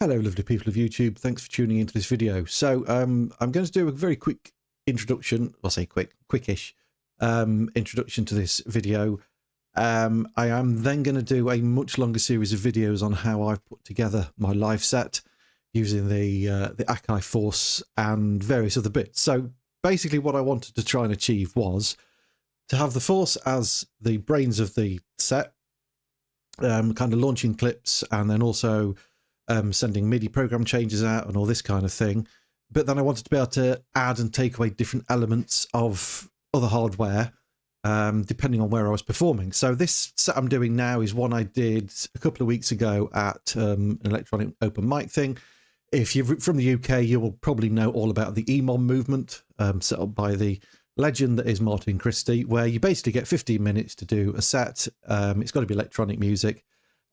Hello lovely people of YouTube, thanks for tuning into this video. So I'm going to do a very quick introduction, I'll say quickish introduction to this video. I am then going to do a much longer series of videos on how I've put together my live set using the Akai Force and various other bits. So basically what I wanted to try and achieve was to have the Force as the brains of the set, kind of launching clips and then also sending MIDI program changes out and all this kind of thing. But then I wanted to be able to add and take away different elements of other hardware, depending on where I was performing. So this set I'm doing now is one I did a couple of weeks ago at an electronic open mic thing. If you're from the UK, you will probably know all about the EMOM movement, set up by the legend that is Martin Christie, where you basically get 15 minutes to do a set. It's got to be electronic music.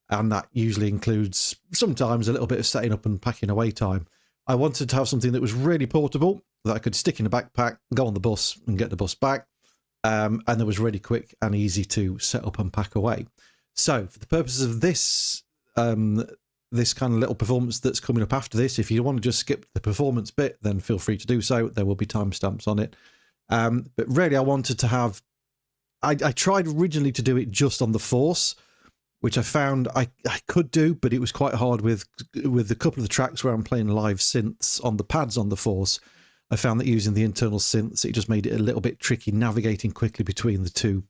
And that usually includes sometimes a little bit of setting up and packing away time. I wanted to have something that was really portable, that I could stick in a backpack, go on the bus and get the bus back, and that was really quick and easy to set up and pack away. So for the purposes of this, this kind of little performance that's coming up after this, if you want to just skip the performance bit, then feel free to do so. There will be timestamps on it. But really I wanted to have, I tried originally to do it just on the Force, which I found I could do, but it was quite hard with a couple of the tracks where I'm playing live synths on the pads on the Force. I found that using the internal synths, it just made it a little bit tricky navigating quickly between the two,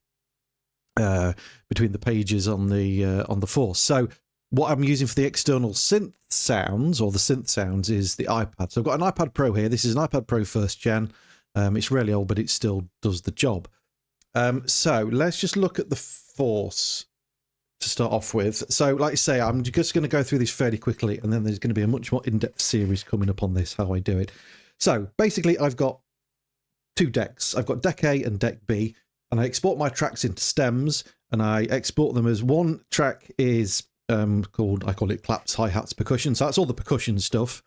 between the pages on the Force. So what I'm using for the external synth sounds, or the synth sounds, is the iPad. So I've got an iPad Pro here. This is an iPad Pro 1st gen. It's really old, but it still does the job. So let's just look at the Force to start off with. So like I say, I'm just going to go through this fairly quickly, and then there's going to be a much more in-depth series coming up on this, how I do it. So basically I've got two decks. I've got deck A and deck B, and I export my tracks into stems, and I export them as one track is I call it claps, hi-hats, percussion. So that's all the percussion stuff.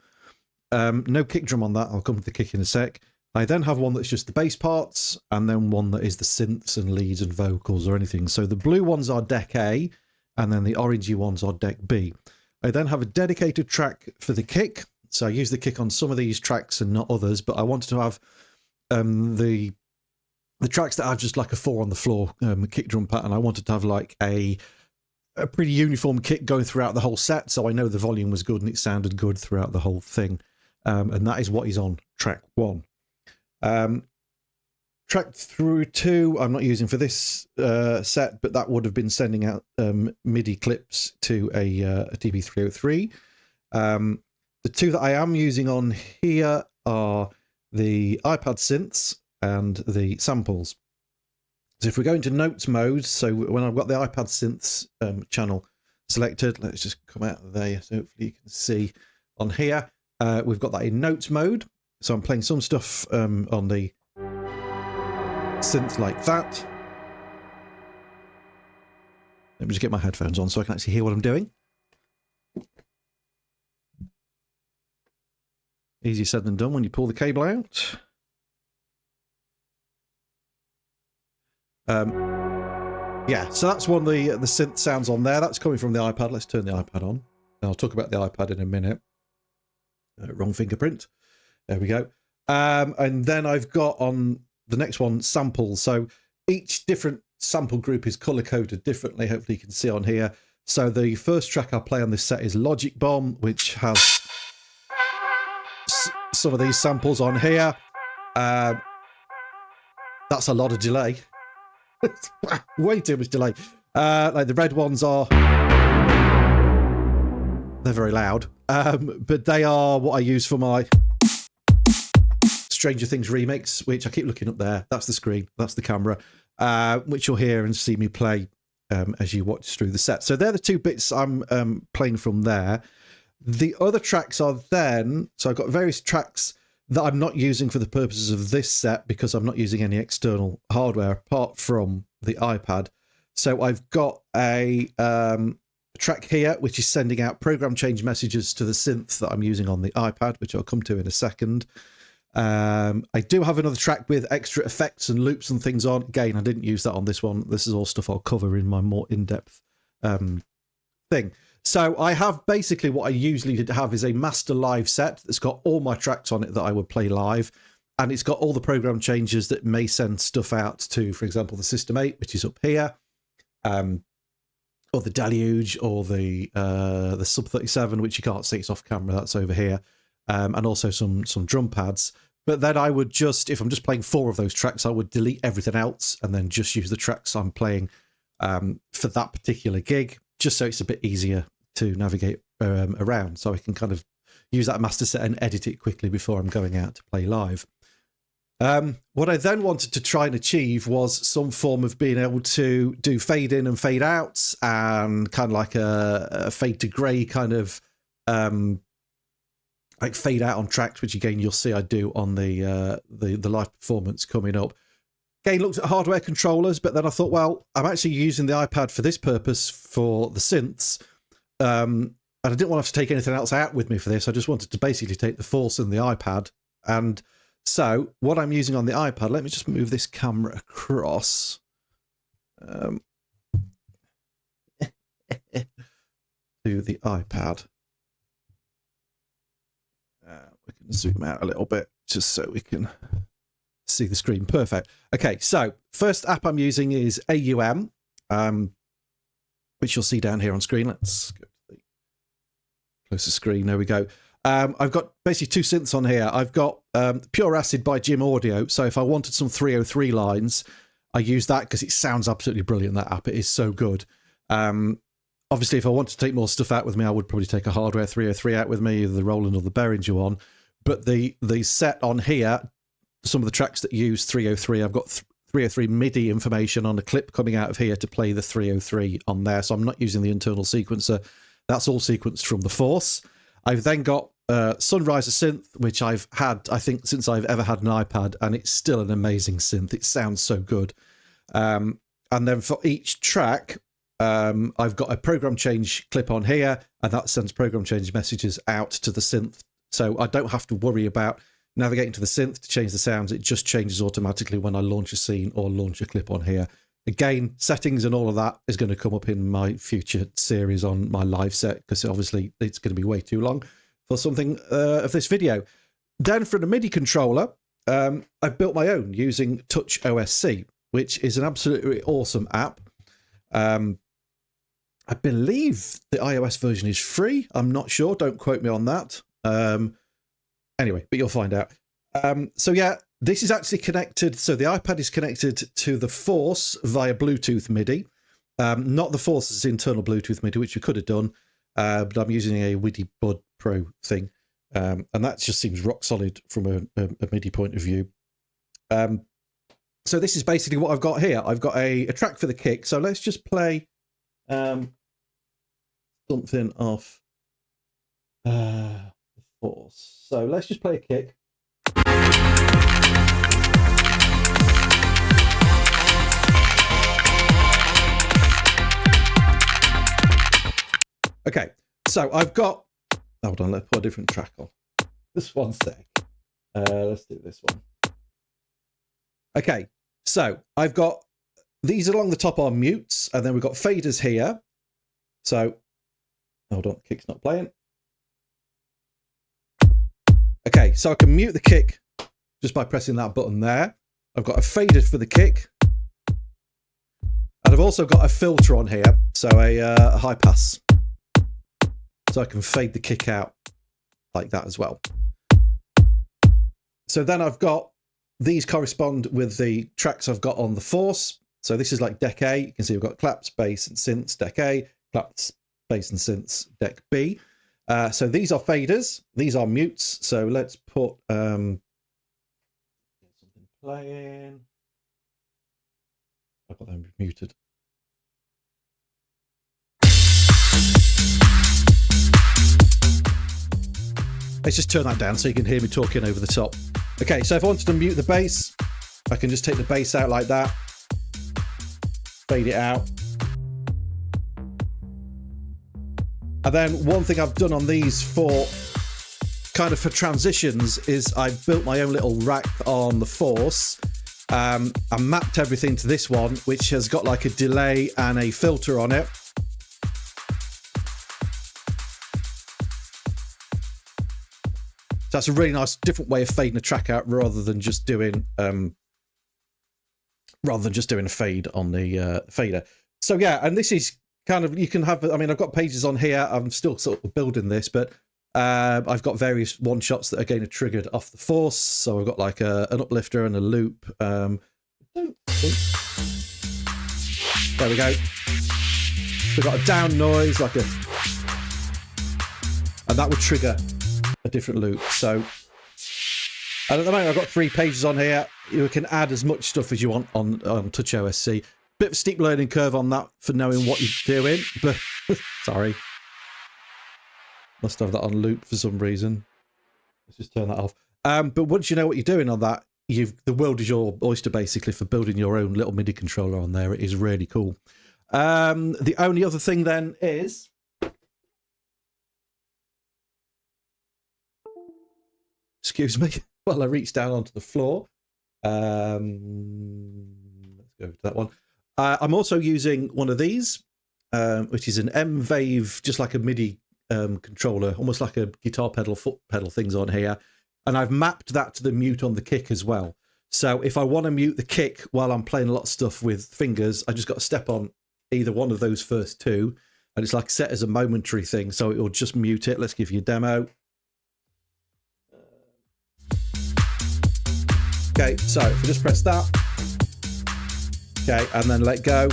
No kick drum on that. I'll come to the kick in a sec. I then have one that's just the bass parts, and then one that is the synths and leads and vocals or anything. So the blue ones are deck A, and then the orangey ones are deck B. I then have a dedicated track for the kick. So I use the kick on some of these tracks and not others, but I wanted to have the tracks that have just like a 4 on the floor kick drum pattern. I wanted to have like a pretty uniform kick going throughout the whole set, so I know the volume was good and it sounded good throughout the whole thing. And that is what is on track 1. Track through 2 I'm not using for this set, but that would have been sending out MIDI clips to a TB303. The two that I am using on here are the iPad synths and the samples. So if we go into notes mode, so when I've got the iPad synths channel selected, let's just come out of there so hopefully you can see on here. We've got that in notes mode. So I'm playing some stuff on the synth like that. Let me just get my headphones on so I can actually hear what I'm doing. Easier said than done when you pull the cable out. Yeah, so that's one of the synth sounds on there. That's coming from the iPad. Let's turn the iPad on. I'll talk about the iPad in a minute. Wrong fingerprint. There we go. And then I've got on the next one samples. So each different sample group is color coded differently. Hopefully you can see on here. So the first track I play on this set is Logic Bomb, which has some of these samples on here. That's a lot of delay. Way too much delay. Like the red ones are, they're very loud, but they are what I use for my Stranger Things remix, which I keep looking up there. That's the screen, that's the camera, which you'll hear and see me play as you watch through the set. So they're the two bits I'm playing from there. The other tracks are then, so I've got various tracks that I'm not using for the purposes of this set because I'm not using any external hardware apart from the iPad. So I've got a track here which is sending out program change messages to the synth that I'm using on the iPad, which I'll come to in a second. I do have another track with extra effects and loops and things on. Again, I didn't use that on this one. This is all stuff I'll cover in my more in-depth thing. So I have basically what I usually have is a master live set that's got all my tracks on it that I would play live. And it's got all the program changes that may send stuff out to, for example, the System 8, which is up here, or the Deluge, or the Sub 37, which you can't see, it's off camera, that's over here, and also some drum pads. But then I would just, if I'm just playing 4 of those tracks, I would delete everything else and then just use the tracks I'm playing for that particular gig, just so it's a bit easier to navigate around. So I can kind of use that master set and edit it quickly before I'm going out to play live. What I then wanted to try and achieve was some form of being able to do fade in and fade outs and kind of like a fade to grey kind of like fade out on tracks, which again you'll see I do on the live performance coming up. Again, looked at hardware controllers, but then I thought, well, I'm actually using the iPad for this purpose for the synths, and I didn't want to have to take anything else out with me for this. I just wanted to basically take the Force and the iPad. And so what I'm using on the iPad, let me just move this camera across to the iPad. We can zoom out a little bit just so we can see the screen. Perfect. Okay, so first app I'm using is AUM, which you'll see down here on screen. Let's go to the closer screen. There we go. I've got basically 2 synths on here. I've got Pure Acid by Jim Audio. So if I wanted some 303 lines, I use that because it sounds absolutely brilliant, that app. It is so good. Obviously, if I want to take more stuff out with me, I would probably take a hardware 303 out with me, either the Roland or the Behringer one. But the set on here, some of the tracks that use 303, I've got 303 MIDI information on a clip coming out of here to play the 303 on there. So I'm not using the internal sequencer. That's all sequenced from the Force. I've then got Sunriser synth, which I've had, I think, since I've ever had an iPad, and it's still an amazing synth. It sounds so good. And then for each track, I've got a program change clip on here, and that sends program change messages out to the synth. So I don't have to worry about navigating to the synth to change the sounds. It just changes automatically when I launch a scene or launch a clip on here. Again, settings and all of that is going to come up in my future series on my live set, because obviously it's going to be way too long for something of this video. Then for the MIDI controller, I've built my own using Touch OSC, which is an absolutely awesome app. I believe the iOS version is free. I'm not sure. Don't quote me on that. Anyway, but you'll find out. So yeah, this is actually connected. So the iPad is connected to the Force via Bluetooth MIDI. Not the Force's internal Bluetooth MIDI, which we could have done, but I'm using a WIDI Bud Pro thing. And that just seems rock solid from a MIDI point of view. So this is basically what I've got here. I've got a track for the kick. So let's just play something off the Force. So let's just play a kick. Okay, so I've got, hold on, let's put a different track on. This one sec. Let's do this one. Okay, so I've got these along the top are mutes, and then we've got faders here. So, hold on, kick's not playing. Okay, so I can mute the kick just by pressing that button there. I've got a fader for the kick. And I've also got a filter on here, so a high pass. So I can fade the kick out like that as well. So then I've got, these correspond with the tracks I've got on the Force. So this is like deck A. You can see we've got claps, bass, and synths, deck A, claps, bass, and synths, deck B. So these are faders. These are mutes. So let's put something playing. I've got them muted. Let's just turn that down so you can hear me talking over the top. Okay, so if I wanted to mute the bass, I can just take the bass out like that, fade it out. And then one thing I've done on these for transitions is I've built my own little rack on the Force. I mapped everything to this one, which has got like a delay and a filter on it. So that's a really nice different way of fading a track out rather than just doing a fade on the fader. So yeah, and this is kind of, you can have, I mean, I've got pages on here. I'm still sort of building this, but I've got various one shots that again are triggered off the force. So I've got like an uplifter and a loop. There we go. We've got a down noise, like and that would trigger a different loop. So, and at the moment I've got 3 pages on here. You can add as much stuff as you want on Touch OSC. Bit of a steep learning curve on that for knowing what you're doing, but sorry. Must have that on loop for some reason. Let's just turn that off. But once you know what you're doing on that, the world is your oyster basically for building your own little MIDI controller on there. It is really cool. The only other thing then is, excuse me, while I reach down onto the floor. Let's go to that one. I'm also using one of these, which is an M-Wave, just like a MIDI controller, almost like a guitar pedal, foot pedal things on here. And I've mapped that to the mute on the kick as well. So if I want to mute the kick while I'm playing a lot of stuff with fingers, I just got to step on either one of those first 2. And it's like set as a momentary thing. So it will just mute it. Let's give you a demo. Okay, so if we just press that. Okay, and then let go.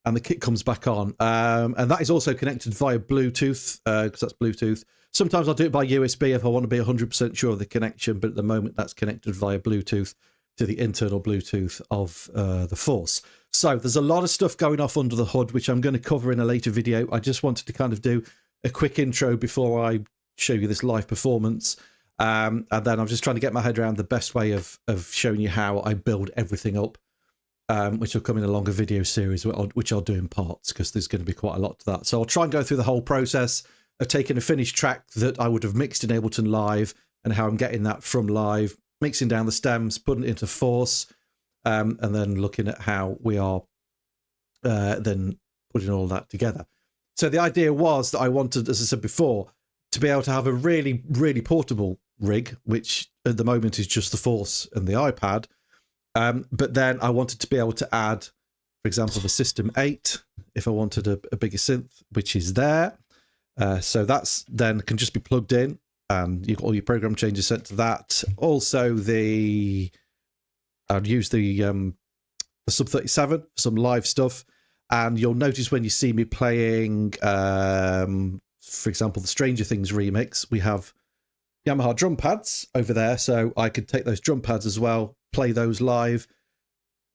And the kick comes back on. And that is also connected via Bluetooth, because that's Bluetooth. Sometimes I'll do it by USB if I want to be 100% sure of the connection, but at the moment that's connected via Bluetooth to the internal Bluetooth of the Force. So there's a lot of stuff going off under the hood, which I'm going to cover in a later video. I just wanted to kind of do a quick intro before I show you this live performance. And then I'm just trying to get my head around the best way of showing you how I build everything up, which will come in a longer video series, which I'll do in parts, because there's going to be quite a lot to that. So I'll try and go through the whole process of taking a finished track that I would have mixed in Ableton Live and how I'm getting that from live, mixing down the stems, putting it into Force, and then looking at how we are then putting all that together. So the idea was that I wanted, as I said before, to be able to have a really, really portable rig, which at the moment is just the Force and the iPad. But then I wanted to be able to add, for example, the System 8, if I wanted a bigger synth, which is there. So that's then can just be plugged in, and you've got all your program changes sent to that. Also, I'd use the Sub 37 for some live stuff, and you'll notice when you see me playing, for example, the Stranger Things remix, we have Yamaha drum pads over there, so I could take those drum pads as well, play those live.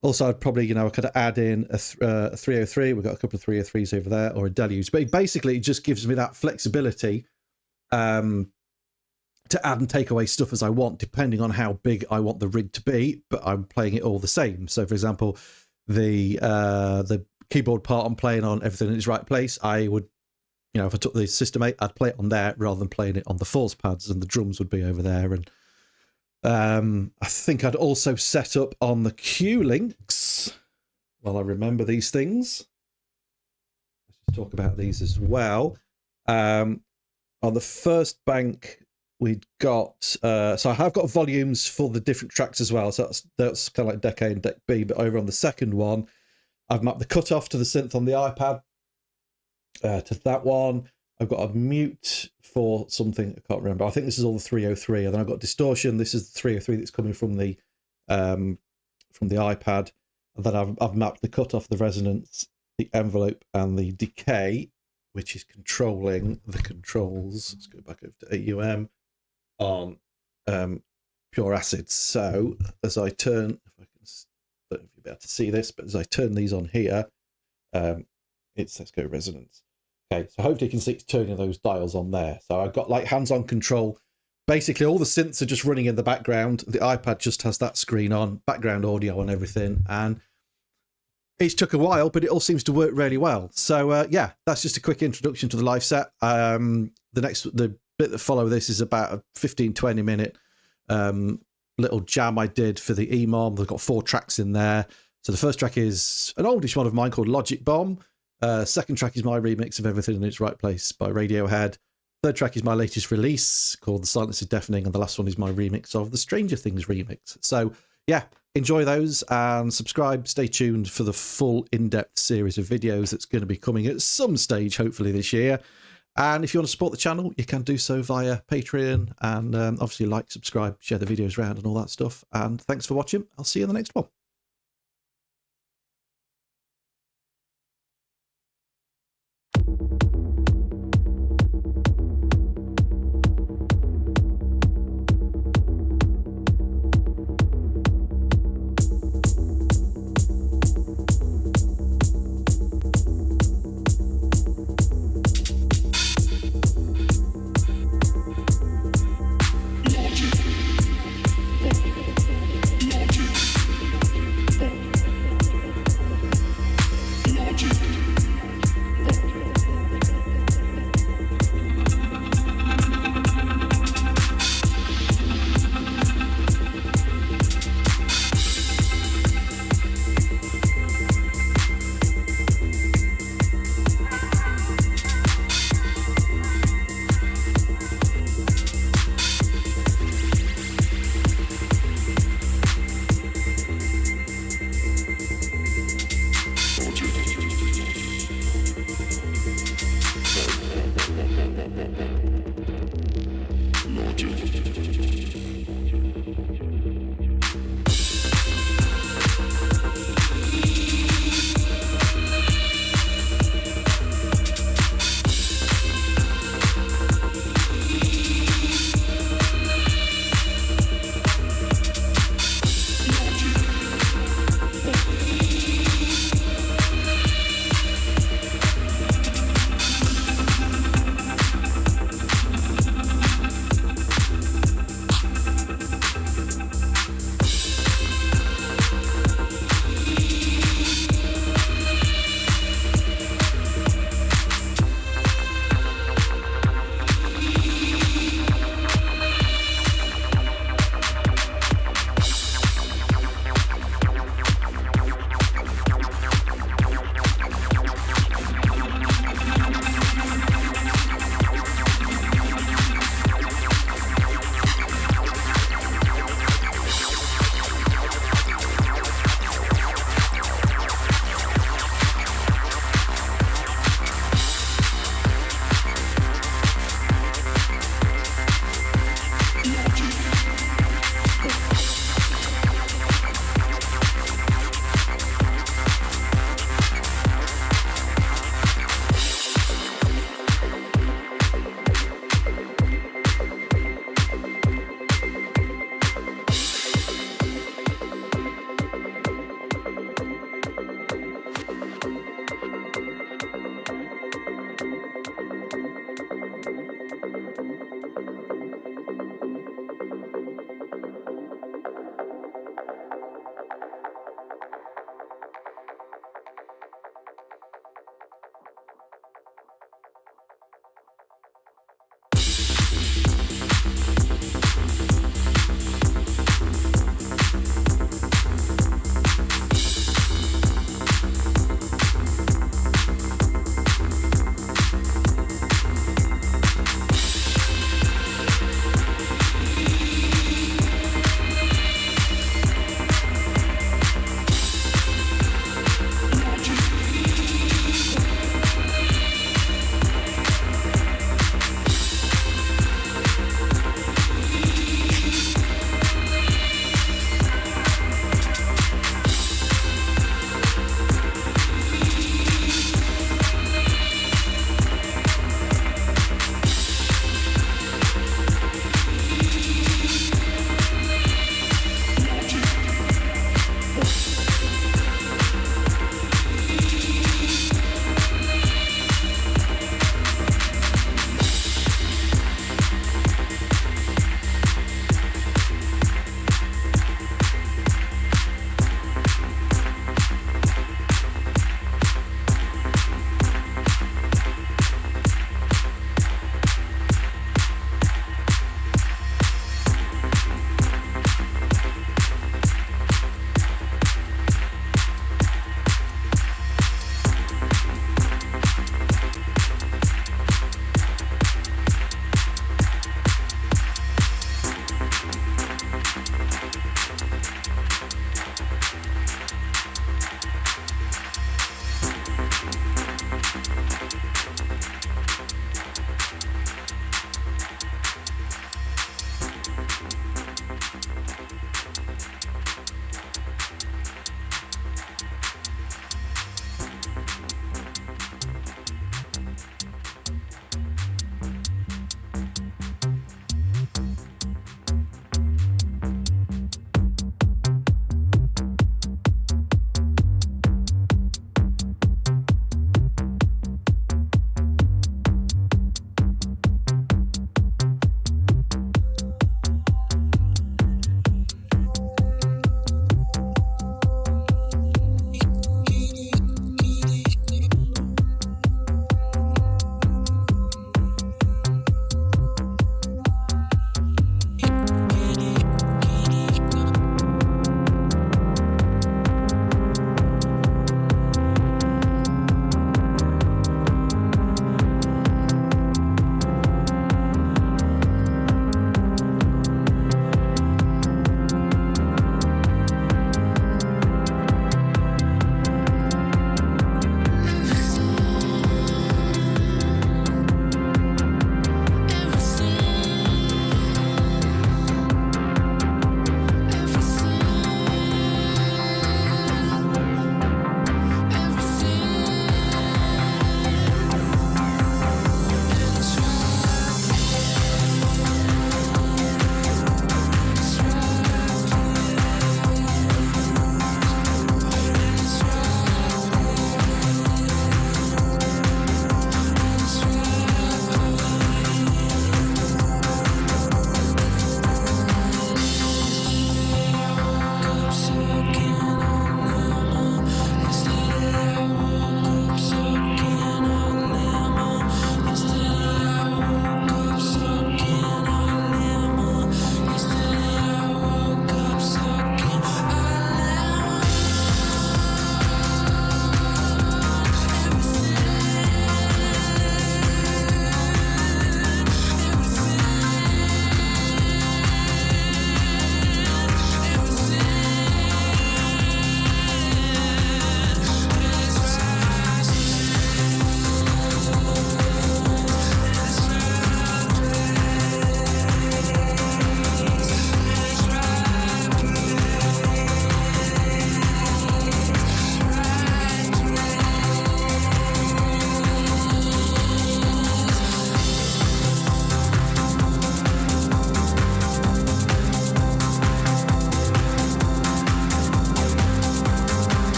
Also, I'd probably, I could add in a 303. We've got a couple of 303s over there, or a Deluge. But basically, it just gives me that flexibility to add and take away stuff as I want, depending on how big I want the rig to be. But I'm playing it all the same. So, for example, the keyboard part I'm playing on, everything in its right place, I would, if I took the System 8, I'd play it on there rather than playing it on the Force pads, and the drums would be over there. And I think I'd also set up on the Q links. Well, I remember these things. Let's just talk about these as well. On the first bank, we'd got so I have got volumes for the different tracks as well. So that's kind of like deck A and deck B. But over on the second one, I've mapped the cutoff to the synth on the iPad to that one. I've got a mute for something I can't remember. I think this is all the 303, and then I've got distortion. This is the 303 that's coming from the iPad, and then I've mapped the cutoff, the resonance, the envelope, and the decay, which is controlling the controls. Let's go back over to AUM on Pure Acid. So as I turn, if I can, I don't know if you'll be able to see this, but as I turn these on here, let's go resonance. Okay, so hopefully you can see it's turning those dials on there. So I've got like hands-on control. Basically, all the synths are just running in the background. The iPad just has that screen on, background audio and everything. And it's took a while, but it all seems to work really well. So yeah, that's just a quick introduction to the live set. The bit that follow this is about a 15-20 minute little jam I did for the EMOM. They've got 4 tracks in there. So the first track is an oldish one of mine called Logic Bomb. Second track is my remix of Everything in Its Right Place by Radiohead. Third track is my latest release called The Silence is Deafening, and the last one is my remix of the Stranger Things remix. So yeah, enjoy those and subscribe. Stay tuned for the full in-depth series of videos that's going to be coming at some stage, hopefully this year. And if you want to support the channel, you can do so via Patreon, and obviously like, subscribe, share the videos around and all that stuff. And thanks for watching. I'll see you in the next one. Thank you.